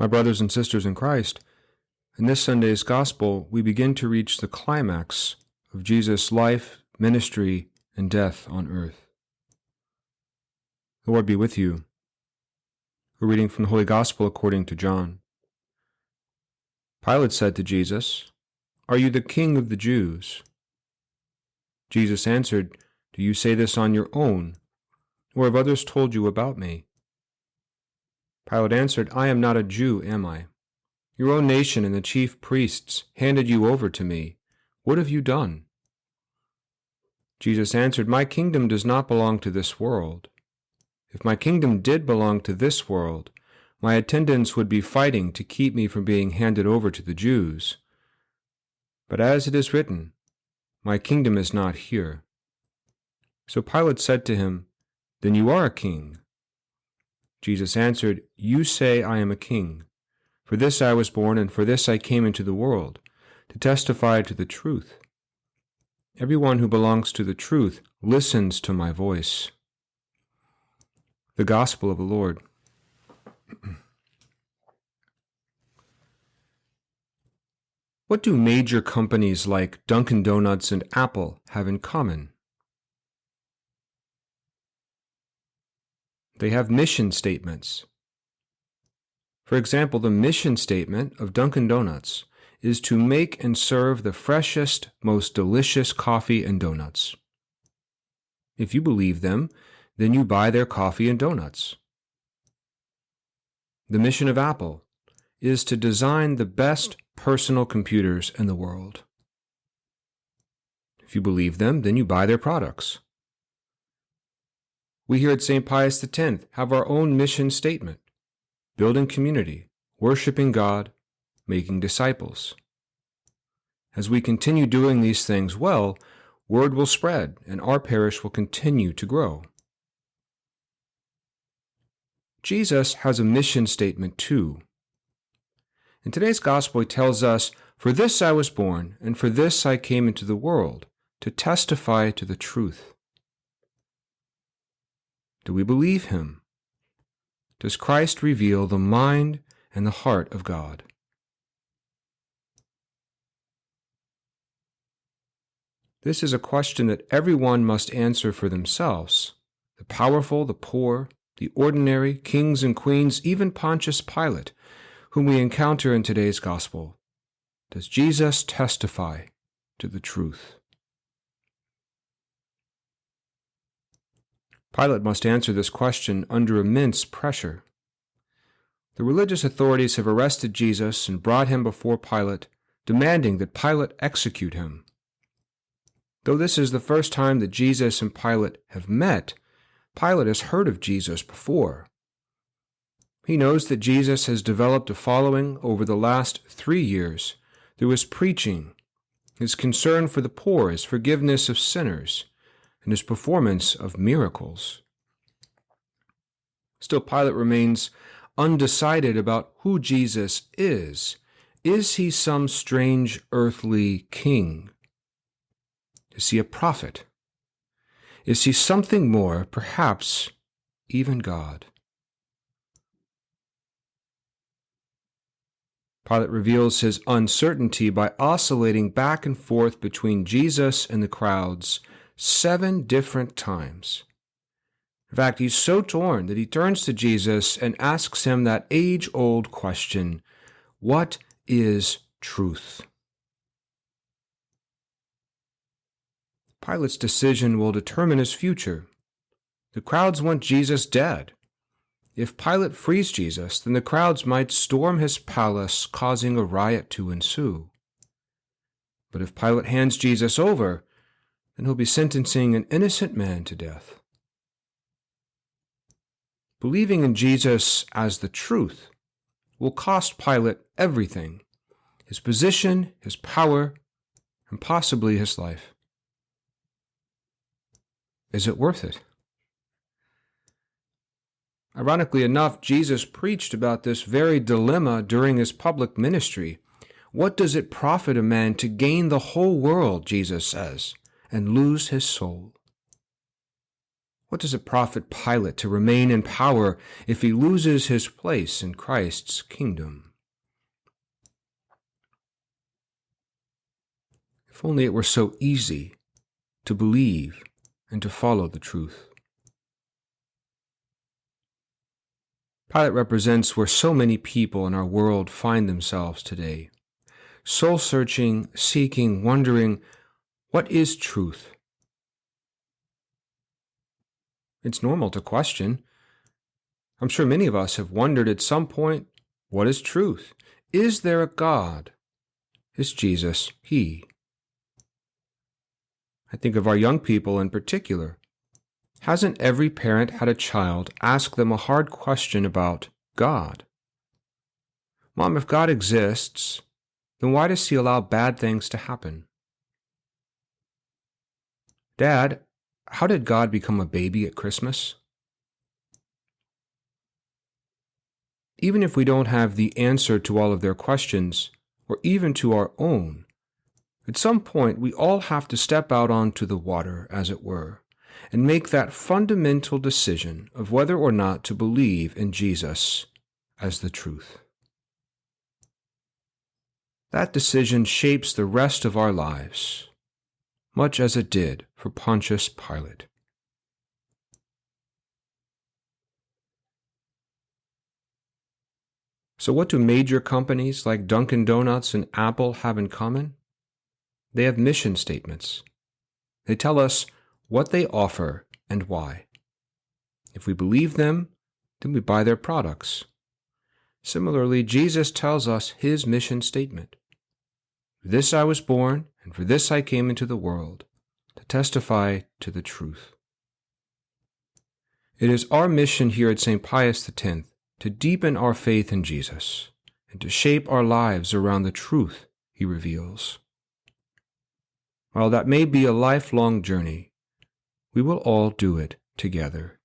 My brothers and sisters in Christ, in this Sunday's Gospel, we begin to reach the climax of Jesus' life, ministry, and death on earth. The Lord be with you. We're reading from the Holy Gospel according to John. Pilate said to Jesus, "Are you the king of the Jews?" Jesus answered, "Do you say this on your own, or have others told you about me?" Pilate answered, "I am not a Jew, am I? Your own nation and the chief priests handed you over to me. What have you done?" Jesus answered, "My kingdom does not belong to this world. If my kingdom did belong to this world, my attendants would be fighting to keep me from being handed over to the Jews. But as it is written, my kingdom is not here." So Pilate said to him, "Then you are a king." Jesus answered, "You say I am a king. For this I was born, and for this I came into the world, to testify to the truth. Everyone who belongs to the truth listens to my voice." The Gospel of the Lord. What do major companies like Dunkin' Donuts and Apple have in common? They have mission statements. For example, the mission statement of Dunkin' Donuts is to make and serve the freshest, most delicious coffee and donuts. If you believe them, then you buy their coffee and donuts. The mission of Apple is to design the best personal computers in the world. If you believe them, then you buy their products. We here at St. Pius X have our own mission statement: building community, worshiping God, making disciples. As we continue doing these things well, word will spread and our parish will continue to grow. Jesus has a mission statement too. In today's Gospel, he tells us, "For this I was born, and for this I came into the world, to testify to the truth." Do we believe him? Does Christ reveal the mind and the heart of God? This is a question that everyone must answer for themselves. The powerful, the poor, the ordinary, kings and queens, even Pontius Pilate, whom we encounter in today's Gospel. Does Jesus testify to the truth? Pilate must answer this question under immense pressure. The religious authorities have arrested Jesus and brought him before Pilate, demanding that Pilate execute him. Though this is the first time that Jesus and Pilate have met, Pilate has heard of Jesus before. He knows that Jesus has developed a following over the last 3 years through his preaching, his concern for the poor, his forgiveness of sinners, and his performance of miracles. Still, Pilate remains undecided about who Jesus is. Is he some strange earthly king? Is he a prophet? Is he something more, perhaps even God? Pilate reveals his uncertainty by oscillating back and forth between Jesus and the crowds 7 different times. In fact, he's so torn that he turns to Jesus and asks him that age-old question, "What is truth?" Pilate's decision will determine his future. The crowds want Jesus dead. If Pilate frees Jesus, then the crowds might storm his palace, causing a riot to ensue. But if Pilate hands Jesus over, then he'll be sentencing an innocent man to death. Believing in Jesus as the truth will cost Pilate everything: his position, his power, and possibly his life. Is it worth it? Ironically enough, Jesus preached about this very dilemma during his public ministry. What does it profit a man to gain the whole world, Jesus says, and lose his soul? What does it profit Pilate to remain in power if he loses his place in Christ's kingdom? If only it were so easy to believe and to follow the truth. Pilate represents where so many people in our world find themselves today, soul-searching, seeking, wondering, what is truth? It's normal to question. I'm sure many of us have wondered at some point, what is truth? Is there a God? Is Jesus He? I think of our young people in particular. Hasn't every parent had a child ask them a hard question about God? Mom, if God exists, then why does He allow bad things to happen? Dad, how did God become a baby at Christmas? Even if we don't have the answer to all of their questions, or even to our own, at some point we all have to step out onto the water, as it were, and make that fundamental decision of whether or not to believe in Jesus as the truth. That decision shapes the rest of our lives, much as it did for Pontius Pilate. So what do major companies like Dunkin' Donuts and Apple have in common? They have mission statements. They tell us what they offer and why. If we believe them, then we buy their products. Similarly, Jesus tells us His mission statement. For this I was born, and for this I came into the world, to testify to the truth. It is our mission here at St. Pius X to deepen our faith in Jesus and to shape our lives around the truth He reveals. While that may be a lifelong journey, we will all do it together.